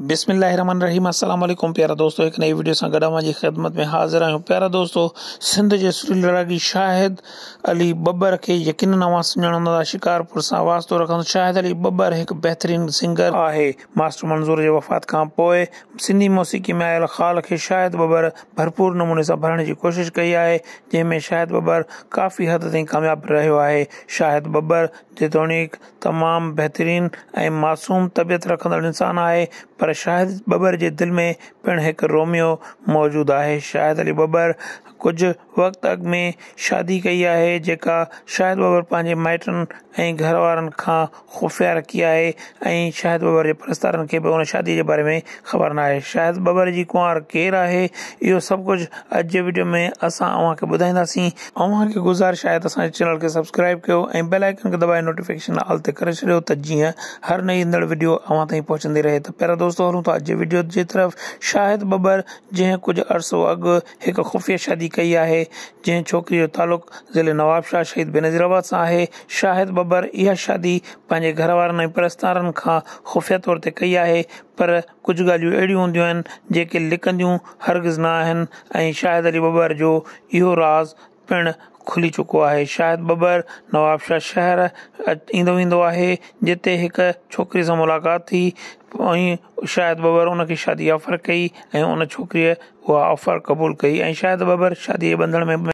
बिस्मिल्लाहिर्रहमानिर्रहीम। अस्सलाम वालेकुम प्यारा दोस्तों, एक नई वीडियो से गडमा जी खिदमत में हाजिर आहियूं। प्यारा दोस्तों, सिंध जे सुरील रागी शाहिद अली बब्बर के यकीनन अवां सुञाणंदा शिकारपुर सां वास्तो रखंदो। शाहिद अली बब्बर एक बेहतरीन सिंगर आहे। मास्टर मंज़ूर जे वफ़ात खां पोइ सिंधी मौसीक़ी में आयल ख़ाल खे शाहिद बब्बर भरपूर नमूने सां भरण जी कोशिश कई आहे, जंहिंमें शाहिद बब्बर काफ़ी हद ताईं कामयाब रहियो आहे। शाहिद बब्बर जेतोणीक तमामु बहितरीन ऐं मासूम तबियत रखंदड़ इंसान आहे, पर शाहिद बब्बर जे दिल में पिण एक रोमियो मौजूद है। शाहिद अली बब्बर कुछ वक्त अग में शादी कई है, जेका शाहिद बब्बर पांजे माइटन ऐं घर वारन खां खुफिया रखी है, ऐं शाहिद बब्बर जे परस्तारन के भी उन शादी के बारे में खबर ना है। शाहिद बब्बर जी कुंवार केर है, यो सब कुछ अज जे वीडियो में असां अवां खे ॿुधाईंदासीं। अवां खे गुज़ारिश है असांजे चैनल के सब्सक्राइब कयो ऐं बेल आइकन के दबाए नोटिफिकेशन ऑल ते करे छॾियो, त जीअं हर नई ईंदड़ वीडियो अवां ताईं पहुचंदी रहे। तो प्यारा दोस्तों, हलूं था अज जे वीडियो की तरफ। शाहिद बब्बर जैं कुछ अरसो अग एक खुफिया शादी कई है, जैं छोकरी जो ताल्लुक ज़िले नवाबशाह शहीद बेनज़ीराबाद से है। शाहिद बब्बर यह शादी पांजे घर वारन ऐं परस्तारन खां खुफिया तौर ते कई है, पर कुछ ॻाल्हियूं अहिड़ियूं हूंदियूं आहिनि जेके लिकंदियूं हरगिज़ न आहिनि, ऐं शाहिद अली बब्बर जो इहो राज़ पिण खुली चुको है। शाहिद बब्बर नवाबशाह शहर ईंदो वेंदो है, जिते एक छोकरी से मुलाकात थी। शाहिद बब्बर उनकी शादी ऑफर कई ऐं उन छोकरी वह ऑफर कबूल कई, ऐं शाहिद बब्बर शादी जे बंधन में